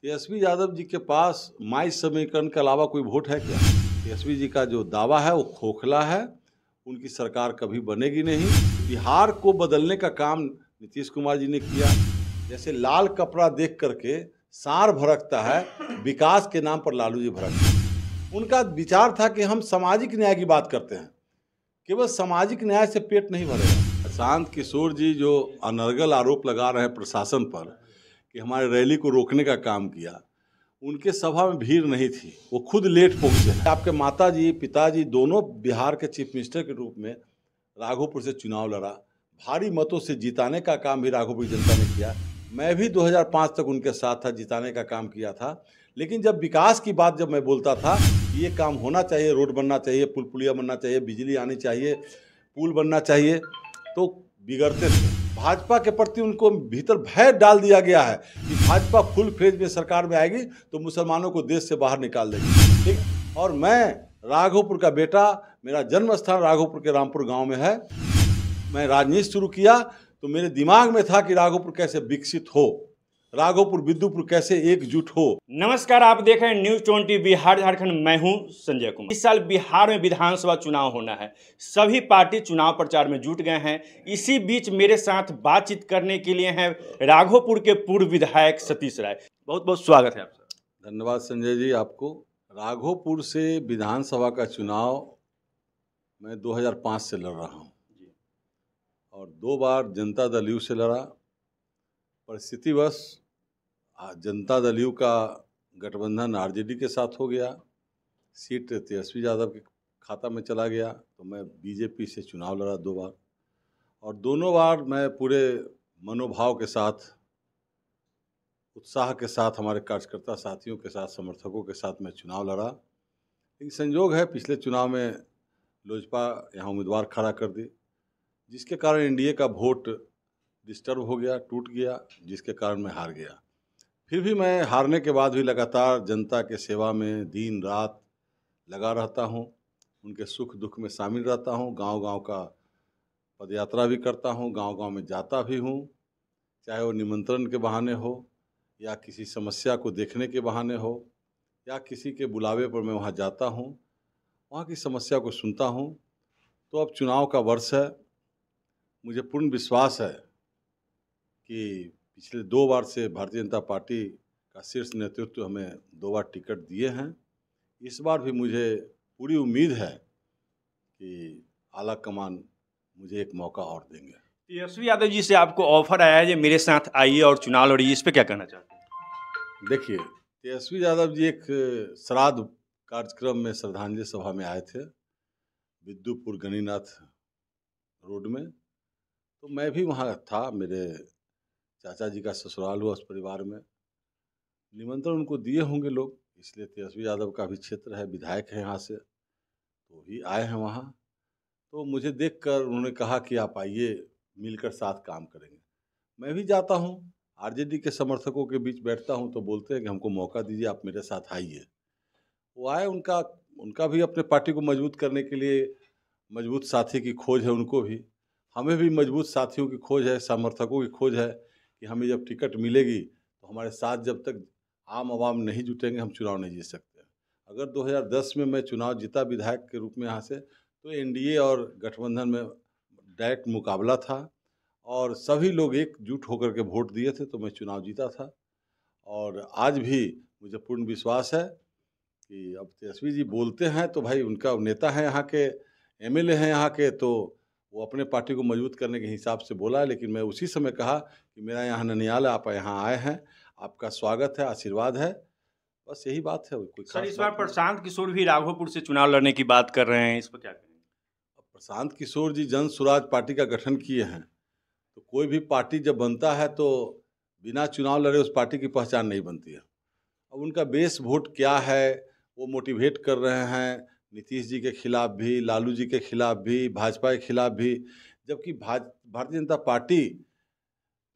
तेजस्वी यादव जी के पास माई समीकरण के अलावा कोई वोट है क्या? तेजस्वी जी का जो दावा है वो खोखला है। उनकी सरकार कभी बनेगी नहीं। बिहार को बदलने का काम नीतीश कुमार जी ने किया। जैसे लाल कपड़ा देख करके सांड भड़कता है, विकास के नाम पर लालू जी भड़कते हैं। उनका विचार था कि हम सामाजिक न्याय की बात करते हैं, केवल सामाजिक न्याय से पेट नहीं भरेगा। प्रशांत किशोर जी जो अनर्गल आरोप लगा रहे हैं प्रशासन पर कि हमारे रैली को रोकने का काम किया, उनके सभा में भीड़ नहीं थी, वो खुद लेट पहुंचे हैं। आपके माताजी पिताजी दोनों बिहार के चीफ मिनिस्टर के रूप में राघोपुर से चुनाव लड़ा, भारी मतों से जिताने का काम भी राघोपुर की जनता ने किया। मैं भी 2005 तक उनके साथ था, जिताने का काम किया था। लेकिन जब विकास की बात जब मैं बोलता था, ये काम होना चाहिए, रोड बनना चाहिए, पुल पुलिया बनना चाहिए, बिजली आनी चाहिए, पुल बनना चाहिए, तो बिगड़ते थे। भाजपा के प्रति उनको भीतर भय डाल दिया गया है कि भाजपा फुल फेज में सरकार में आएगी तो मुसलमानों को देश से बाहर निकाल देगी। ठीक, और मैं राघोपुर का बेटा, मेरा जन्म स्थान राघोपुर के रामपुर गांव में है। मैं राजनीति शुरू किया तो मेरे दिमाग में था कि राघोपुर कैसे विकसित हो, राघोपुर विद्युपुर कैसे एकजुट हो। नमस्कार, आप देख रहे हैं न्यूज 20 बिहार झारखंड। मैं हूं संजय कुमार। इस साल बिहार में विधानसभा चुनाव होना है। सभी पार्टी चुनाव प्रचार में जुट गए हैं। इसी बीच मेरे साथ बातचीत करने के लिए हैं राघोपुर के पूर्व विधायक सतीश राय। बहुत बहुत स्वागत है आपका। धन्यवाद संजय जी आपको। राघोपुर से विधानसभा का चुनाव मैं 2005 से लड़ रहा हूँ और 2 बार जनता दल यू से लड़ा। परिस्थितिवश जनता दल यू का गठबंधन आरजेडी के साथ हो गया, सीट तेजस्वी यादव के खाता में चला गया, तो मैं बीजेपी से चुनाव लड़ा 2 बार, और दोनों बार मैं पूरे मनोभाव के साथ, उत्साह के साथ, हमारे कार्यकर्ता साथियों के साथ, समर्थकों के साथ मैं चुनाव लड़ा। लेकिन संयोग है पिछले चुनाव में लोजपा यहाँ उम्मीदवार खड़ा कर दी, जिसके कारण एनडीए का वोट डिस्टर्ब हो गया, टूट गया, जिसके कारण मैं हार गया। फिर भी मैं हारने के बाद भी लगातार जनता के सेवा में दिन रात लगा रहता हूँ, उनके सुख दुख में शामिल रहता हूँ, गांव-गांव का पदयात्रा भी करता हूँ, गांव-गांव में जाता भी हूँ, चाहे वो निमंत्रण के बहाने हो या किसी समस्या को देखने के बहाने हो या किसी के बुलावे पर मैं वहाँ जाता हूँ, वहाँ की समस्या को सुनता हूँ। तो अब चुनाव का वर्ष है, मुझे पूर्ण विश्वास है कि पिछले 2 बार से भारतीय जनता पार्टी का शीर्ष नेतृत्व हमें 2 बार टिकट दिए हैं। इस बार भी मुझे पूरी उम्मीद है कि आला कमान मुझे एक मौका और देंगे। तेजस्वी यादव जी से आपको ऑफर आया है कि मेरे साथ आइए और चुनाव लड़िए, इस पर क्या कहना चाहते हैं? देखिए, तेजस्वी यादव जी एक श्राद्ध कार्यक्रम में श्रद्धांजलि सभा में आए थे विद्युपुर गणिनाथ रोड में, तो मैं भी वहाँ था। मेरे चाचा जी का ससुराल हुआ उस परिवार में, निमंत्रण उनको दिए होंगे लोग, इसलिए तेजस्वी यादव का भी क्षेत्र है, विधायक है यहाँ से, तो भी आए हैं वहाँ। तो मुझे देखकर उन्होंने कहा कि आप आइए, मिलकर साथ काम करेंगे। मैं भी जाता हूँ, आरजेडी के समर्थकों के बीच बैठता हूँ, तो बोलते हैं कि हमको मौका दीजिए, आप मेरे साथ आइए। वो आए, उनका भी अपने पार्टी को मजबूत करने के लिए मजबूत साथी की खोज है, उनको भी, हमें भी मजबूत साथियों की खोज है, समर्थकों की खोज है कि हमें जब टिकट मिलेगी तो हमारे साथ जब तक आम आवाम नहीं जुटेंगे हम चुनाव नहीं जीत सकते। अगर 2010 में मैं चुनाव जीता विधायक के रूप में यहाँ से, तो एनडीए और गठबंधन में डायरेक्ट मुकाबला था और सभी लोग एकजुट होकर के वोट दिए थे, तो मैं चुनाव जीता था। और आज भी मुझे पूर्ण विश्वास है कि अब तेजस्वी जी बोलते हैं तो भाई उनका नेता है, यहाँ के एमएलए हैं यहाँ के, तो वो अपने पार्टी को मजबूत करने के हिसाब से बोला है। लेकिन मैं उसी समय कहा कि मेरा यहाँ ननियाल है, आप यहाँ आए हैं, आपका स्वागत है, आशीर्वाद है, बस यही बात है। कोई सर, इस बार प्रशांत किशोर भी राघोपुर से चुनाव लड़ने की बात कर रहे हैं, इस पर क्या कहेंगे? प्रशांत किशोर जी जन स्वराज पार्टी का गठन किए हैं, तो कोई भी पार्टी जब बनता है तो बिना चुनाव लड़े उस पार्टी की पहचान नहीं बनती है। अब उनका बेस वोट क्या है, वो मोटिवेट कर रहे हैं नीतीश जी के खिलाफ भी, लालू जी के खिलाफ भी, भाजपा के खिलाफ भी, जबकि भारतीय जनता पार्टी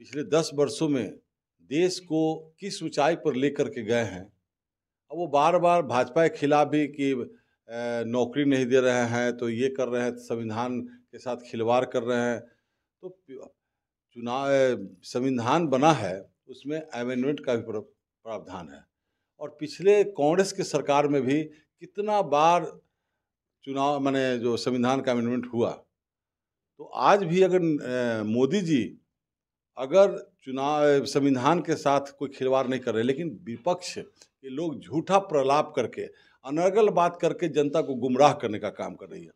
पिछले 10 वर्षों में देश को किस ऊंचाई पर लेकर के गए हैं। अब वो बार बार भाजपा के खिलाफ भी कि नौकरी नहीं दे रहे हैं, तो ये कर रहे हैं, संविधान के साथ खिलवाड़ कर रहे हैं। तो चुनाव संविधान बना है, उसमें अमेंडमेंट का भी प्रावधान है। और पिछले कांग्रेस के सरकार में भी कितना बार चुनाव माने जो संविधान का अमेंडमेंट हुआ, तो आज भी अगर मोदी जी अगर चुनाव संविधान के साथ कोई खिलवाड़ नहीं कर रहे, लेकिन विपक्ष के लोग झूठा प्रलाप करके अनर्गल बात करके जनता को गुमराह करने का काम कर रही है।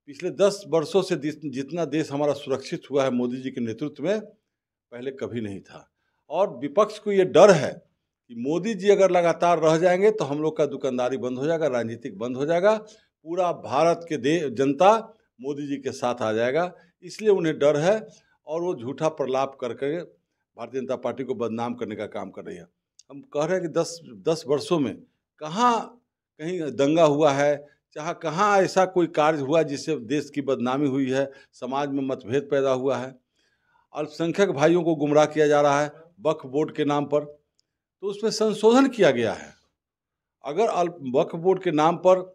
पिछले 10 वर्षों से जितना देश हमारा सुरक्षित हुआ है मोदी जी के नेतृत्व में, पहले कभी नहीं था। और विपक्ष को ये डर है कि मोदी जी अगर लगातार रह जाएंगे तो हम लोग का दुकानदारी बंद हो जाएगा, राजनीतिक बंद हो जाएगा, पूरा भारत के जनता मोदी जी के साथ आ जाएगा। इसलिए उन्हें डर है और वो झूठा प्रलाप करके भारतीय जनता पार्टी को बदनाम करने का काम कर रही है। हम कह रहे हैं कि 10 वर्षों में कहीं दंगा हुआ है, चाहे कहाँ ऐसा कोई कार्य हुआ जिससे देश की बदनामी हुई है, समाज में मतभेद पैदा हुआ है, अल्पसंख्यक भाइयों को गुमराह किया जा रहा है वक्फ बोर्ड के नाम पर, तो उसमें संशोधन किया गया है। अगर वक्फ बोर्ड के नाम पर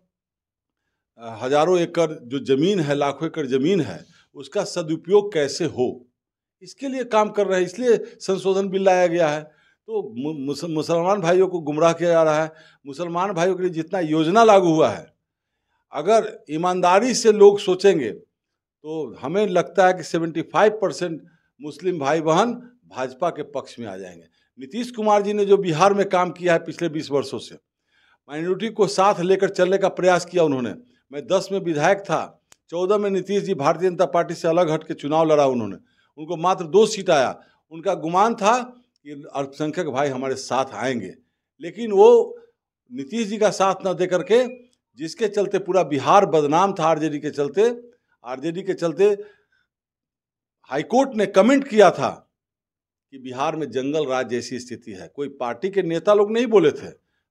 हजारों एकड़ जो ज़मीन है, लाखों एकड़ ज़मीन है, उसका सदुपयोग कैसे हो, इसके लिए काम कर रहे हैं, इसलिए संशोधन बिल लाया गया है। तो मुसलमान भाइयों को गुमराह किया जा रहा है। मुसलमान भाइयों के लिए जितना योजना लागू हुआ है, अगर ईमानदारी से लोग सोचेंगे तो हमें लगता है कि 75% मुस्लिम भाई बहन भाजपा के पक्ष में आ जाएंगे। नीतीश कुमार जी ने जो बिहार में काम किया है पिछले 20 वर्षों से, माइनॉरिटी को साथ लेकर चलने का प्रयास किया उन्होंने। मैं 10 में विधायक था, 14 में नीतीश जी भारतीय जनता पार्टी से अलग हट के चुनाव लड़ा उन्होंने, उनको मात्र 2 सीट आया। उनका गुमान था कि अल्पसंख्यक भाई हमारे साथ आएंगे, लेकिन वो नीतीश जी का साथ न दे करके, जिसके चलते पूरा बिहार बदनाम था आरजेडी के चलते हाईकोर्ट ने कमेंट किया था कि बिहार में जंगल राज जैसी स्थिति है। कोई पार्टी के नेता लोग नहीं बोले थे,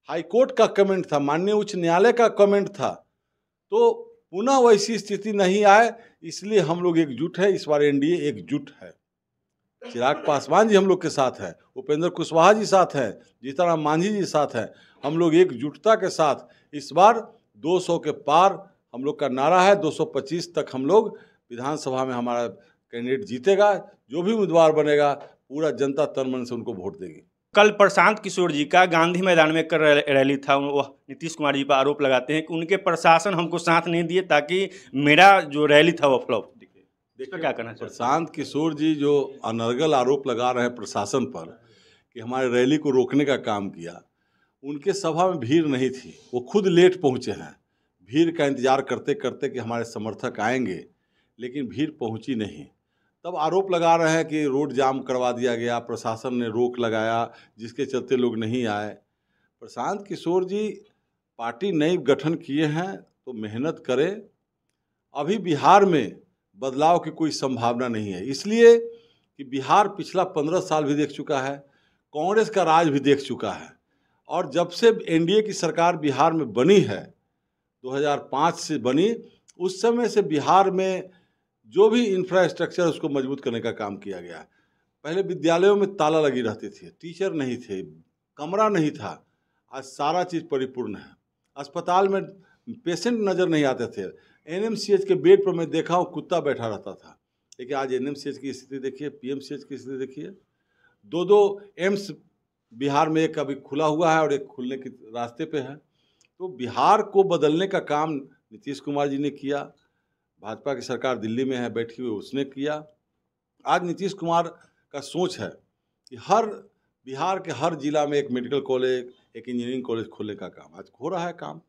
हाईकोर्ट का कमेंट था, माननीय उच्च न्यायालय का कमेंट था। तो पुनः वैसी स्थिति नहीं आए, इसलिए हम लोग एकजुट है। इस बार एनडीए एकजुट है। चिराग पासवान जी हम लोग के साथ है, उपेंद्र कुशवाहा जी साथ हैं, जीतनराम मांझी जी साथ हैं। हम लोग एकजुटता के साथ इस बार 200 के पार हम लोग का नारा है। 225 तक हम लोग विधानसभा में हमारा कैंडिडेट जीतेगा। जो भी उम्मीदवार बनेगा पूरा जनता तन मन से उनको वोट देगी। कल प्रशांत किशोर जी का गांधी मैदान में कर रैली था, वो नीतीश कुमार जी पर आरोप लगाते हैं कि उनके प्रशासन हमको साथ नहीं दिए ताकि मेरा जो रैली था वो फ्लॉप दिखे। देखो क्या कहना चाहिए। प्रशांत किशोर जी जो अनर्गल आरोप लगा रहे हैं प्रशासन पर कि हमारे रैली को रोकने का काम किया, उनके सभा में भीड़ नहीं थी, वो खुद लेट पहुंचे हैं। भीड़ का इंतजार करते करते कि हमारे समर्थक आएंगे, लेकिन भीड़ पहुंची नहीं। तब आरोप लगा रहे हैं कि रोड जाम करवा दिया गया, प्रशासन ने रोक लगाया, जिसके चलते लोग नहीं आए। प्रशांत किशोर जी पार्टी नई गठन किए हैं तो मेहनत करें। अभी बिहार में बदलाव की कोई संभावना नहीं है, इसलिए कि बिहार पिछला 15 साल भी देख चुका है, कांग्रेस का राज भी देख चुका है। और जब से एनडीए की सरकार बिहार में बनी है, 2005 से बनी, उस समय से बिहार में जो भी इंफ्रास्ट्रक्चर उसको मजबूत करने का काम किया गया है। पहले विद्यालयों में ताला लगी रहती थी, टीचर नहीं थे, कमरा नहीं था। आज सारा चीज़ परिपूर्ण है। अस्पताल में पेशेंट नज़र नहीं आते थे। एनएमसीएच के बेड पर मैं देखा हूँ कुत्ता बैठा रहता था, लेकिन आज एनएमसीएच की स्थिति देखिए, पीएमसीएच की स्थिति देखिए। 2 एम्स बिहार में, एक अभी खुला हुआ है और एक खुलने के रास्ते पे है। तो बिहार को बदलने का काम नीतीश कुमार जी ने किया। भाजपा की सरकार दिल्ली में है बैठी हुई, उसने किया। आज नीतीश कुमार का सोच है कि बिहार के हर जिला में एक मेडिकल कॉलेज, एक इंजीनियरिंग कॉलेज खोलने का काम आज हो रहा है काम।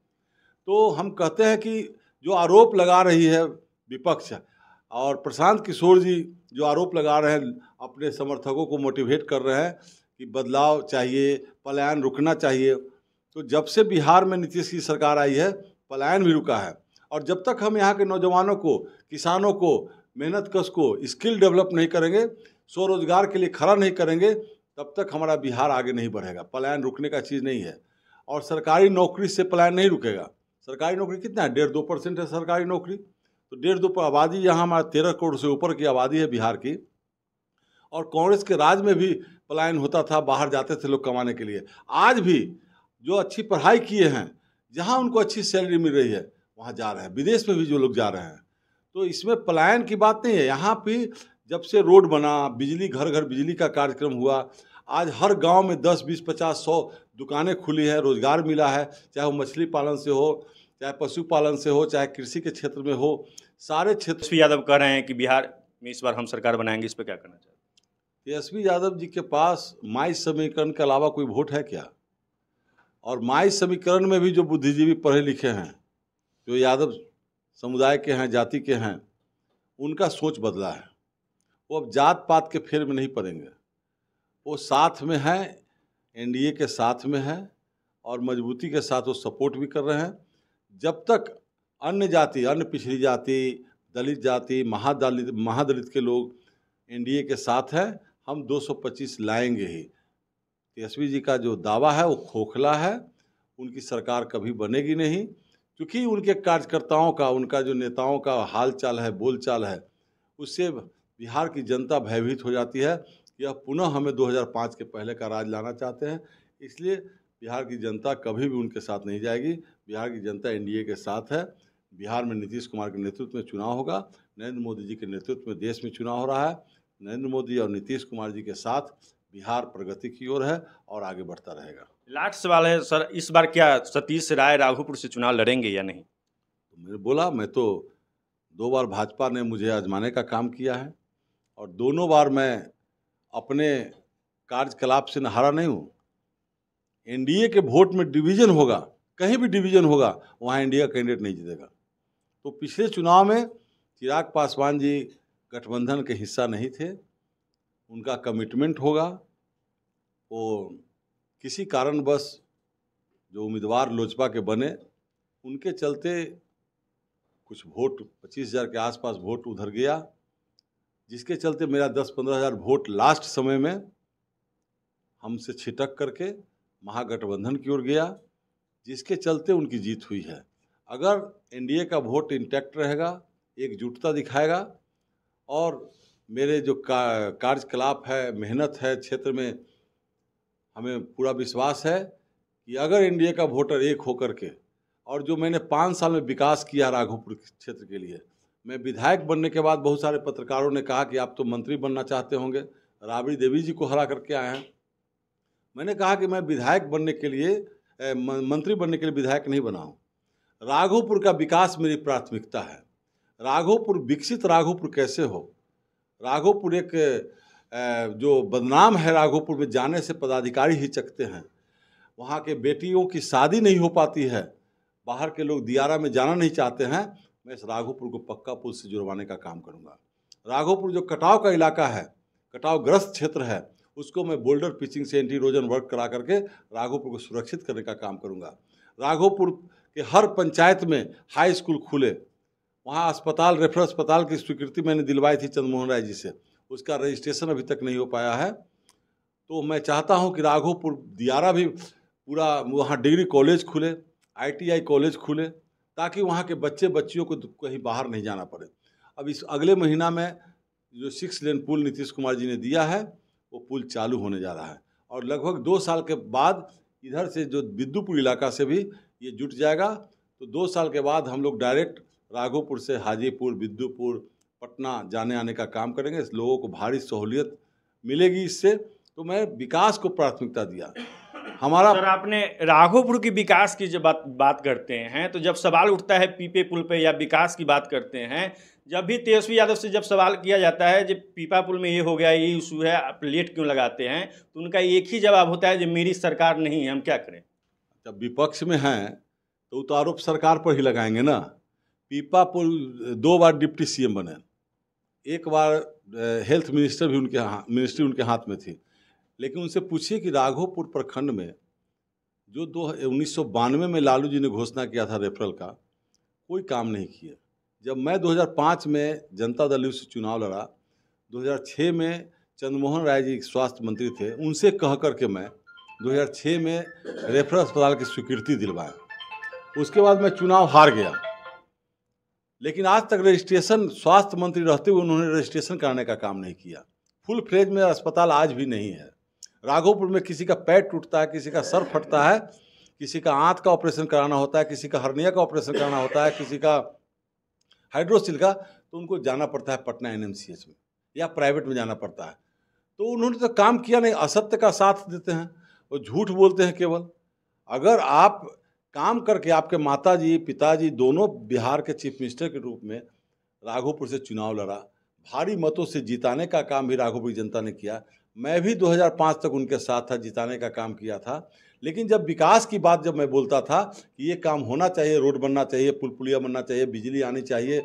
तो हम कहते हैं कि जो आरोप लगा रही है विपक्ष और प्रशांत किशोर जी जो आरोप लगा रहे हैं, अपने समर्थकों को मोटिवेट कर रहे हैं कि बदलाव चाहिए, पलायन रुकना चाहिए। तो जब से बिहार में नीतीश की सरकार आई है, पलायन भी रुका है। और जब तक हम यहाँ के नौजवानों को, किसानों को, मेहनत कश को स्किल डेवलप नहीं करेंगे, स्वरोजगार के लिए खड़ा नहीं करेंगे, तब तक हमारा बिहार आगे नहीं बढ़ेगा। पलायन रुकने का चीज़ नहीं है। और सरकारी नौकरी से पलायन नहीं रुकेगा। सरकारी नौकरी कितना है? 1.5-2% है सरकारी नौकरी। तो 1.5 आबादी, यहाँ हमारा 13 करोड़ से ऊपर की आबादी है बिहार की। और कांग्रेस के राज में भी पलायन होता था, बाहर जाते थे लोग कमाने के लिए। आज भी जो अच्छी पढ़ाई किए हैं, जहाँ उनको अच्छी सैलरी मिल रही है, वहाँ जा रहे हैं। विदेश में भी जो लोग जा रहे हैं। तो इसमें पलायन की बात नहीं है। यहाँ भी जब से रोड बना, बिजली, घर घर बिजली का कार्यक्रम हुआ, आज हर गांव में 10, 20, 50, 100 दुकानें खुली है, रोजगार मिला है, चाहे वो मछली पालन से हो, चाहे पशुपालन से हो, चाहे कृषि के क्षेत्र में हो, सारे क्षेत्र। तेजस्वी यादव कह रहे हैं कि बिहार में इस बार हम सरकार बनाएंगे, इस पर क्या करना चाहते हैं? तेजस्वी यादव जी के पास माई समीकरण के अलावा कोई वोट है क्या? और माई समीकरण में भी जो बुद्धिजीवी पढ़े लिखे हैं, जो यादव समुदाय के हैं, जाति के हैं, उनका सोच बदला है। वो अब जात पात के फेर में नहीं पड़ेंगे, वो साथ में हैं, एनडीए के साथ में हैं और मजबूती के साथ वो सपोर्ट भी कर रहे हैं। जब तक अन्य जाति, अन्य पिछड़ी जाति, दलित जाति, महादलित के लोग एनडीए के साथ हैं, हम 225 लाएंगे ही। तेजस्वी जी का जो दावा है वो खोखला है, उनकी सरकार कभी बनेगी नहीं, क्योंकि उनके कार्यकर्ताओं का, उनका जो नेताओं का हाल चाल है, बोल चाल है, उससे बिहार की जनता भयभीत हो जाती है। यह पुनः हमें 2005 के पहले का राज लाना चाहते हैं, इसलिए बिहार की जनता कभी भी उनके साथ नहीं जाएगी। बिहार की जनता एनडीए के साथ है। बिहार में नीतीश कुमार के नेतृत्व में चुनाव होगा, नरेंद्र मोदी जी के नेतृत्व में देश में चुनाव हो रहा है। नरेंद्र मोदी और नीतीश कुमार जी के साथ बिहार प्रगति की ओर है और आगे बढ़ता रहेगा। लास्ट सवाल है सर, इस बार क्या सतीश राय राघोपुर से चुनाव लड़ेंगे या नहीं? तो मैंने बोला, मैं तो 2 बार भाजपा ने मुझे आजमाने का काम किया है और दोनों बार मैं अपने कार्यकलाप से हारा नहीं हूँ। एनडीए के वोट में डिवीजन होगा, कहीं भी डिवीजन होगा, वहाँ एनडीए का कैंडिडेट नहीं जीतेगा। तो पिछले चुनाव में चिराग पासवान जी गठबंधन के हिस्सा नहीं थे, उनका कमिटमेंट होगा, वो किसी कारणवश जो उम्मीदवार लोजपा के बने, उनके चलते कुछ वोट 25,000 के आसपास वोट उधर गया, जिसके चलते मेरा 10-15 हज़ार वोट लास्ट समय में हमसे छिटक करके महागठबंधन की ओर गया, जिसके चलते उनकी जीत हुई है। अगर एनडीए का वोट इंटैक्ट रहेगा, एकजुटता दिखाएगा और मेरे जो कार्यकलाप है, मेहनत है क्षेत्र में, हमें पूरा विश्वास है कि अगर एनडीए का वोटर एक होकर के, और जो मैंने 5 साल में विकास किया राघोपुर क्षेत्र के लिए, मैं विधायक बनने के बाद बहुत सारे पत्रकारों ने कहा कि आप तो मंत्री बनना चाहते होंगे, राबड़ी देवी जी को हरा करके आए हैं। मैंने कहा कि मैं विधायक बनने के लिए, मंत्री बनने के लिए विधायक नहीं बना हूँ। राघोपुर का विकास मेरी प्राथमिकता है। राघोपुर विकसित राघोपुर कैसे हो? राघोपुर एक जो बदनाम है, राघोपुर में जाने से पदाधिकारी हिचकते हैं, वहाँ के बेटियों की शादी नहीं हो पाती है, बाहर के लोग दियारा में जाना नहीं चाहते हैं। मैं इस राघोपुर को पक्का पुल से जुड़वाने का काम करूँगा। राघोपुर जो कटाव का इलाका है, कटावग्रस्त क्षेत्र है, उसको मैं बोल्डर पिचिंग से एंटी इरोजन वर्क करा करके राघोपुर को सुरक्षित करने का काम करूँगा। राघोपुर के हर पंचायत में हाई स्कूल खुले, वहाँ अस्पताल, रेफरल अस्पताल की स्वीकृति मैंने दिलवाई थी चंद्रमोहन राय जी से, उसका रजिस्ट्रेशन अभी तक नहीं हो पाया है। तो मैं चाहता हूँ कि राघोपुर दियारा भी पूरा, वहाँ डिग्री कॉलेज खुले, ITI कॉलेज खुले, ताकि वहाँ के बच्चे बच्चियों को कहीं बाहर नहीं जाना पड़े। अब इस अगले महीना में जो 6 लेन पुल नीतीश कुमार जी ने दिया है, वो पुल चालू होने जा रहा है और लगभग 2 साल के बाद इधर से जो बिद्दुपुर इलाका से भी ये जुट जाएगा। तो 2 साल के बाद हम लोग डायरेक्ट राघोपुर से हाजीपुर, बिद्दुपुर, पटना जाने आने का काम करेंगे। इस लोगों को भारी सहूलियत मिलेगी इससे। तो मैं विकास को प्राथमिकता दिया। हमारा सर, आपने राघोपुर की विकास की जब बात करते हैं, तो जब सवाल उठता है पीपे पुल पे या विकास की बात करते हैं, जब भी तेजस्वी यादव से जब सवाल किया जाता है जब पीपा पुल में ये हो गया, ये इशू है, आप लेट क्यों लगाते हैं, तो उनका एक ही जवाब होता है, जब मेरी सरकार नहीं है हम क्या करें। जब विपक्ष में हैं तो तो आरोप सरकार पर ही लगाएंगे ना। पीपा पुल 2 बार डिप्टी CM बने, 1 बार हेल्थ मिनिस्टर भी मिनिस्ट्री उनके हाथ में थी। लेकिन उनसे पूछिए कि राघोपुर प्रखंड में जो 1992 में लालू जी ने घोषणा किया था रेफरल का, कोई काम नहीं किया। जब मैं 2005 में जनता दल यूनाइटेड से चुनाव लड़ा, 2006 में चंद्रमोहन राय जी स्वास्थ्य मंत्री थे, उनसे कह करके मैं 2006 में रेफरल अस्पताल की स्वीकृति दिलवाया। उसके बाद मैं चुनाव हार गया, लेकिन आज तक रजिस्ट्रेशन, स्वास्थ्य मंत्री रहते हुए उन्होंने रजिस्ट्रेशन कराने का काम नहीं किया। फुल फ्लेज में अस्पताल आज भी नहीं है। राघोपुर में किसी का पैर टूटता है, किसी का सर फटता है, किसी का आंत का ऑपरेशन कराना होता है, किसी का हर्निया का ऑपरेशन कराना होता है, किसी का हाइड्रोसिल का, तो उनको जाना पड़ता है पटना NMCH में या प्राइवेट में जाना पड़ता है। तो उन्होंने तो काम किया नहीं, असत्य का साथ देते हैं, वो झूठ बोलते हैं केवल। अगर आप काम करके, आपके माताजी पिताजी दोनों बिहार के चीफ मिनिस्टर के रूप में राघोपुर से चुनाव लड़ा, भारी मतों से जिताने का काम भी राघोपुर की जनता ने किया। मैं भी 2005 तक उनके साथ था, जिताने का काम किया था। लेकिन जब विकास की बात जब मैं बोलता था कि ये काम होना चाहिए, रोड बनना चाहिए, पुल पुलिया बनना चाहिए, बिजली आनी चाहिए,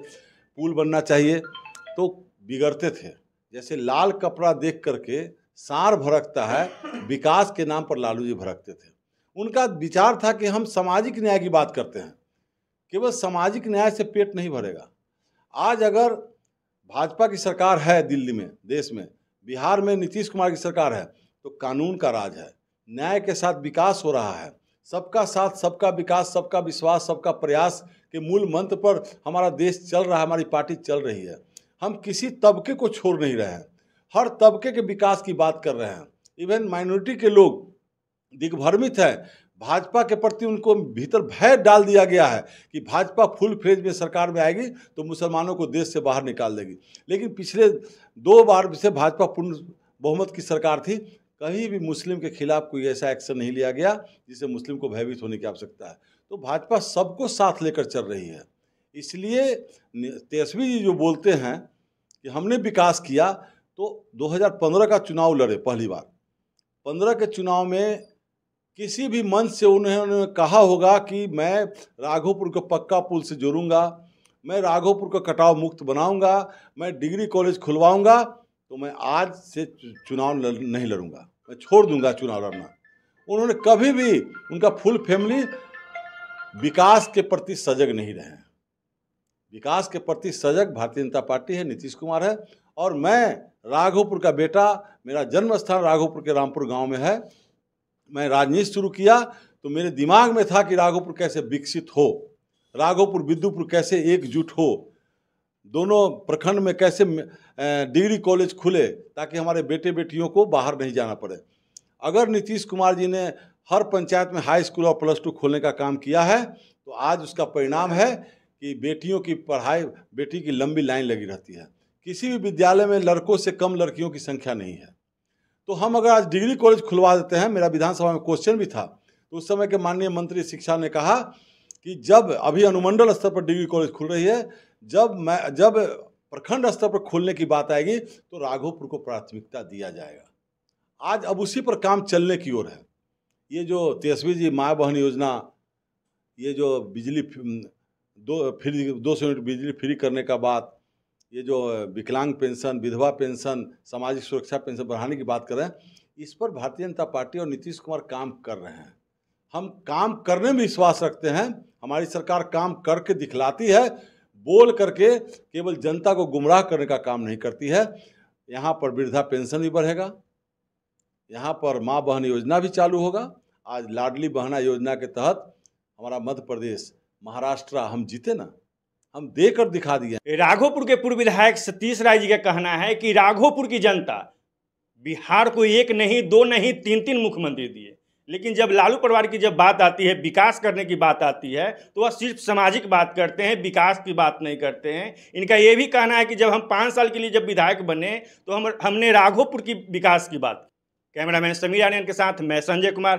पुल बनना चाहिए, तो बिगड़ते थे। जैसे लाल कपड़ा देख करके सांड भड़कता है, विकास के नाम पर लालू जी भड़कते थे। उनका विचार था कि हम सामाजिक न्याय की बात करते हैं, केवल सामाजिक न्याय से पेट नहीं भरेगा। आज अगर भाजपा की सरकार है दिल्ली में, देश में, बिहार में नीतीश कुमार की सरकार है, तो कानून का राज है, न्याय के साथ विकास हो रहा है। सबका साथ, सबका विकास, सबका विश्वास, सबका प्रयास के मूल मंत्र पर हमारा देश चल रहा है, हमारी पार्टी चल रही है। हम किसी तबके को छोड़ नहीं रहे हैं, हर तबके के विकास की बात कर रहे हैं। इवन माइनॉरिटी के लोग दिग्भ्रमित है, भाजपा के प्रति उनको भीतर भय डाल दिया गया है कि भाजपा फुल फ्लेज में सरकार में आएगी तो मुसलमानों को देश से बाहर निकाल देगी। लेकिन पिछले 2 बार से भाजपा पूर्ण बहुमत की सरकार थी, कहीं भी मुस्लिम के खिलाफ कोई ऐसा एक्शन नहीं लिया गया जिससे मुस्लिम को भयभीत होने की आवश्यकता है। तो भाजपा सबको साथ लेकर चल रही है। इसलिए तेजस्वी जी जो बोलते हैं कि हमने विकास किया, तो 2015 का चुनाव लड़े पहली बार, 15 के चुनाव में किसी भी मंच से उन्होंने कहा होगा कि मैं राघोपुर को पक्का पुल से जोड़ूंगा, मैं राघोपुर को कटाव मुक्त बनाऊंगा, मैं डिग्री कॉलेज खुलवाऊंगा, तो मैं आज से चुनाव नहीं लड़ूंगा, मैं छोड़ दूंगा चुनाव लड़ना। उन्होंने कभी भी, उनका फुल फैमिली विकास के प्रति सजग नहीं रहे हैं। विकास के प्रति सजग भारतीय जनता पार्टी है, नीतीश कुमार है। और मैं राघोपुर का बेटा, मेरा जन्म स्थान राघोपुर के रामपुर गांव में है। मैं राजनीति शुरू किया तो मेरे दिमाग में था कि राघोपुर कैसे विकसित हो, राघोपुर विद्युपुर कैसे एकजुट हो, दोनों प्रखंड में कैसे डिग्री कॉलेज खुले ताकि हमारे बेटे बेटियों को बाहर नहीं जाना पड़े। अगर नीतीश कुमार जी ने हर पंचायत में हाई स्कूल और +2 खोलने का काम किया है, तो आज उसका परिणाम है कि बेटियों की पढ़ाई, बेटी की लंबी लाइन लगी रहती है। किसी भी विद्यालय में लड़कों से कम लड़कियों की संख्या नहीं है। तो हम अगर आज डिग्री कॉलेज खुलवा देते हैं, मेरा विधानसभा में क्वेश्चन भी था, तो उस समय के माननीय मंत्री शिक्षा ने कहा कि जब अभी अनुमंडल स्तर पर डिग्री कॉलेज खुल रही है, जब प्रखंड स्तर पर खोलने की बात आएगी तो राघोपुर को प्राथमिकता दिया जाएगा। आज अब उसी पर काम चलने की ओर है। ये जो तेजस्वी जी माँ बहन योजना, ये जो बिजली 200 यूनिट बिजली फ्री करने का बात, ये जो विकलांग पेंशन, विधवा पेंशन, सामाजिक सुरक्षा पेंशन बढ़ाने की बात कर रहे हैं, इस पर भारतीय जनता पार्टी और नीतीश कुमार काम कर रहे हैं। हम काम करने में विश्वास रखते हैं। हमारी सरकार काम करके दिखलाती है, बोल करके केवल जनता को गुमराह करने का काम नहीं करती है। यहाँ पर वृद्धा पेंशन भी बढ़ेगा, यहाँ पर माँ बहन योजना भी चालू होगा। आज लाडली बहना योजना के तहत हमारा मध्य प्रदेश, महाराष्ट्र हम जीते ना, हम देकर दिखा दिए। राघोपुर के पूर्व विधायक सतीश राय जी का कहना है कि राघोपुर की जनता बिहार को 1 नहीं 2 नहीं 3 मुख्यमंत्री दिए, लेकिन जब लालू परिवार की जब बात आती है, विकास करने की बात आती है, तो वह सिर्फ सामाजिक बात करते हैं, विकास की बात नहीं करते हैं। इनका ये भी कहना है कि जब हम 5 साल के लिए जब विधायक बने तो हमने राघोपुर की विकास की बात। कैमरामैन समीर आनंद के साथ मैं संजय कुमार,